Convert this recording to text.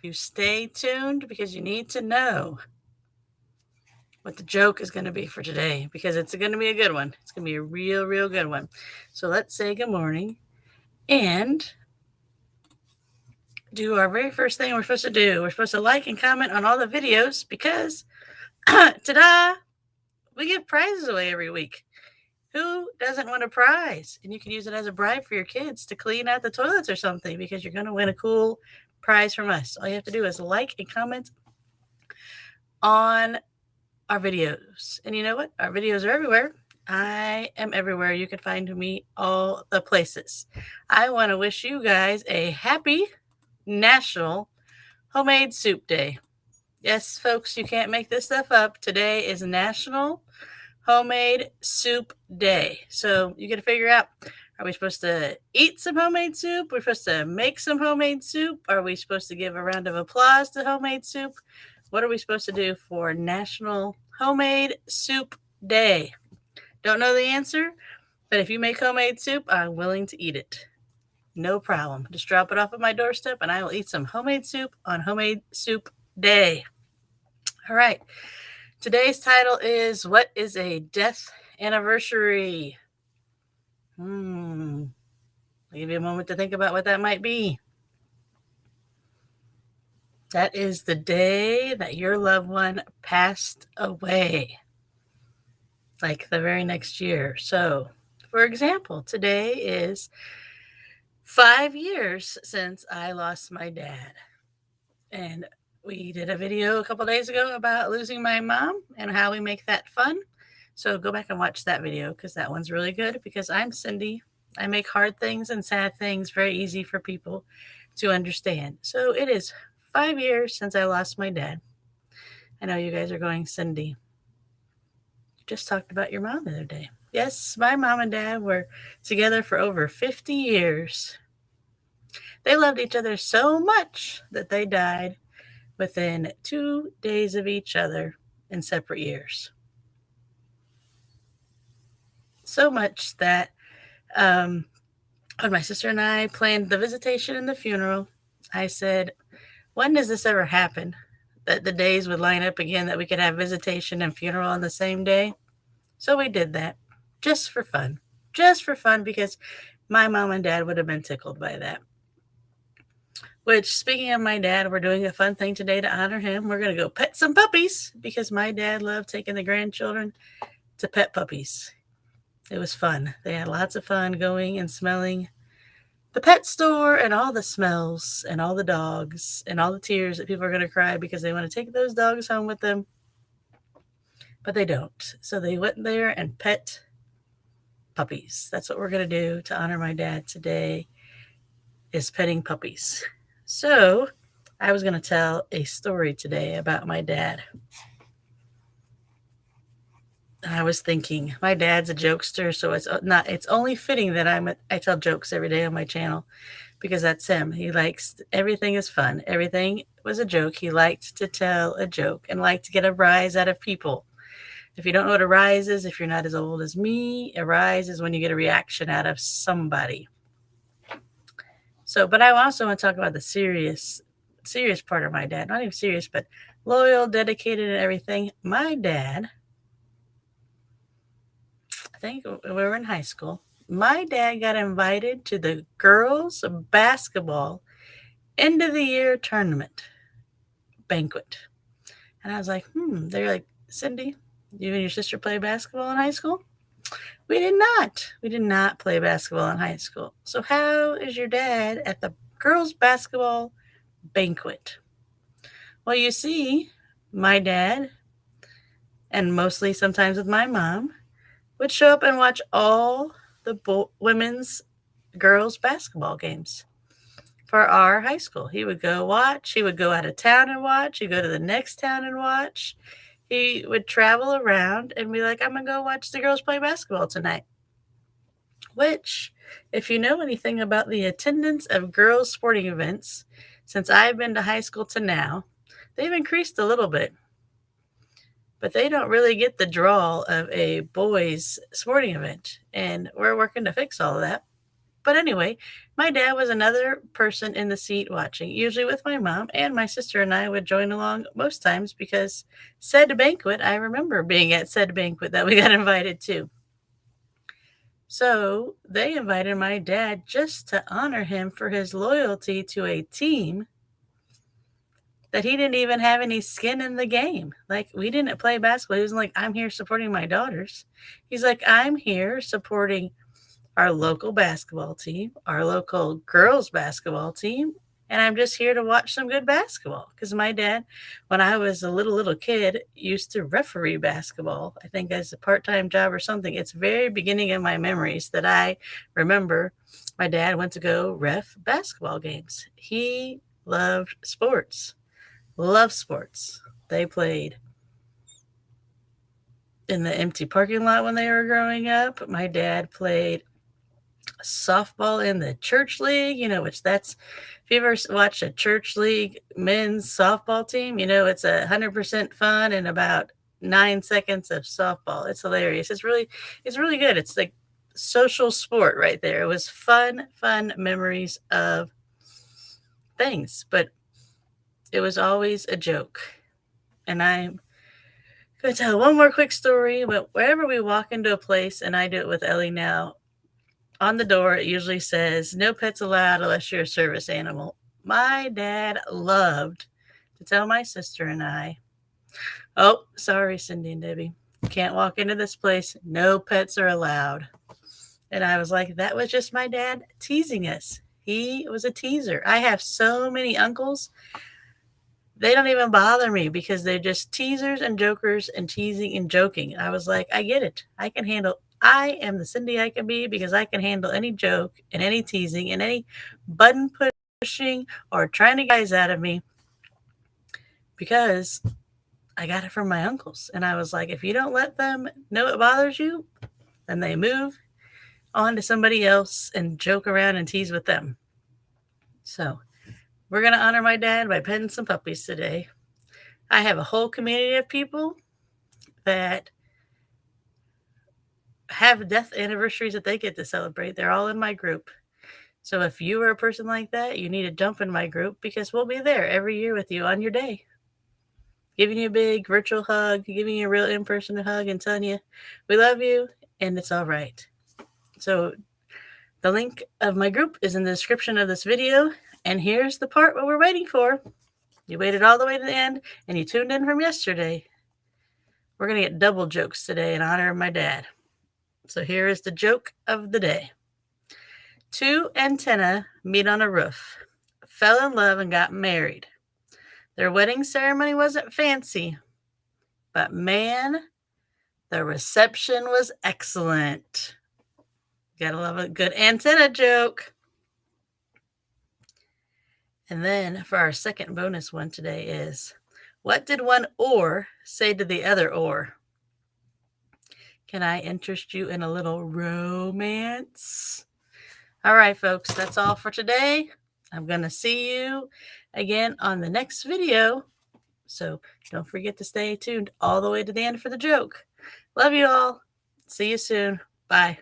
You stay tuned because you need to know what the joke is going to be for today because it's going to be a good one. It's going to be a real, real good one. So let's say good morning and do our very first thing we're supposed to do. We're supposed to like and comment on all the videos because, ta-da, we give prizes away every week. Who doesn't want a prize? And you can use it as a bribe for your kids to clean out the toilets or something because you're going to win a cool prize from us. All you have to do is like and comment on our videos. And you know what? Our videos are everywhere. I am everywhere. You can find me all the places. I want to wish you guys a happy National Homemade Soup Day. Yes, folks, you can't make this stuff up. Today is National Homemade Soup Day. So you got to figure out, are we supposed to eat some homemade soup? We're supposed to make some homemade soup? Are we supposed to give a round of applause to homemade soup? What are we supposed to do for National Homemade Soup Day? Don't know the answer, but if you make homemade soup, I'm willing to eat it. No problem. Just drop it off at my doorstep and I will eat some homemade soup on Homemade Soup Day. All right. Today's title is, What is a Death Anniversary? I'll give you a moment to think about what that might be. That is the day that your loved one passed away, like the very next year. So, for example, today is 5 years since I lost my dad. And we did a video a couple days ago about losing my mom and how we make that fun. So go back and watch that video because that one's really good because I'm Cindy. I make hard things and sad things very easy for people to understand. So it is 5 years since I lost my dad. I know you guys are going, Cindy, you just talked about your mom the other day. Yes, my mom and dad were together for over 50 years. They loved each other so much that they died within 2 days of each other in separate years. So much that when my sister and I planned the visitation and the funeral, I said, when does this ever happen? That the days would line up again, that we could have visitation and funeral on the same day. So we did that just for fun. Just for fun because my mom and dad would have been tickled by that. Which, speaking of my dad, we're doing a fun thing today to honor him. We're going to go pet some puppies because my dad loved taking the grandchildren to pet puppies. It was fun. They had lots of fun going and smelling the pet store and all the smells and all the dogs and all the tears that people are going to cry because they want to take those dogs home with them. But they don't. So they went there and pet puppies. That's what we're going to do to honor my dad today, is petting puppies. So I was going to tell a story today about my dad. And I was thinking, my dad's a jokester, so it's only fitting that I tell jokes every day on my channel because that's him. He likes, everything is fun. Everything was a joke. He liked to tell a joke and liked to get a rise out of people. If you don't know what a rise is, if you're not as old as me, a rise is when you get a reaction out of somebody. So, but I also want to talk about the serious part of my dad. Not even serious, but loyal, dedicated, and everything. My dad, I think we were in high school. My dad got invited to the girls' basketball end of the year tournament banquet. And I was like, they're like, Cindy, you and your sister play basketball in high school? We did not. We did not play basketball in high school. So how is your dad at the girls' basketball banquet? Well, you see, my dad, and mostly sometimes with my mom, would show up and watch all the women's girls' basketball games for our high school. He would go watch. He would go out of town and watch. He'd go to the next town and watch. He would travel around and be like, I'm going to go watch the girls play basketball tonight. Which, if you know anything about the attendance of girls' sporting events, since I've been to high school to now, they've increased a little bit. But they don't really get the draw of a boys' sporting event. And we're working to fix all of that. But anyway, my dad was another person in the seat watching, usually with my mom, and my sister and I would join along most times because said banquet, I remember being at said banquet that we got invited to. So they invited my dad just to honor him for his loyalty to a team that he didn't even have any skin in the game. Like, we didn't play basketball. He was like, I'm here supporting my daughters. He's like, I'm here supporting our local basketball team, our local girls basketball team, and I'm just here to watch some good basketball. Because my dad, when I was a little kid, used to referee basketball, I think as a part-time job or something. It's very beginning of my memories that I remember my dad went to go ref basketball games. He loved sports. Love sports. They played in the empty parking lot when they were growing up. My dad played softball in the church league, which that's, if you ever watched a church league men's softball team, it's 100% fun and about 9 seconds of softball. It's hilarious. It's really good. It's like social sport right there. It was fun memories of things, but it was always a joke. And I'm going to tell one more quick story. But wherever we walk into a place, and I do it with Ellie now, on the door, it usually says, no pets allowed unless you're a service animal. My dad loved to tell my sister and I, oh, sorry, Cindy and Debbie, can't walk into this place. No pets are allowed. And I was like, that was just my dad teasing us. He was a teaser. I have so many uncles. They don't even bother me because they're just teasers and jokers and teasing and joking. I was like, I get it. I am the Cindy I can be because I can handle any joke and any teasing and any button pushing or trying to get guys out of me because I got it from my uncles. And I was like, if you don't let them know it bothers you, then they move on to somebody else and joke around and tease with them. So we're going to honor my dad by petting some puppies today. I have a whole community of people that have death anniversaries that they get to celebrate. They're all in my group. So if you are a person like that, you need to jump in my group because we'll be there every year with you on your day. Giving you a big virtual hug, giving you a real in-person hug and telling you we love you and it's all right. So the link of my group is in the description of this video. And here's the part what we're waiting for. You waited all the way to the end and you tuned in from yesterday. We're going to get double jokes today in honor of my dad. So here is the joke of the day. 2 antennae meet on a roof, fell in love and got married. Their wedding ceremony wasn't fancy, but man, the reception was excellent. Gotta love a good antenna joke. And then for our second bonus one today is, what did one oar say to the other oar? Can I interest you in a little romance? All right, folks, that's all for today. I'm going to see you again on the next video. So don't forget to stay tuned all the way to the end for the joke. Love you all. See you soon. Bye.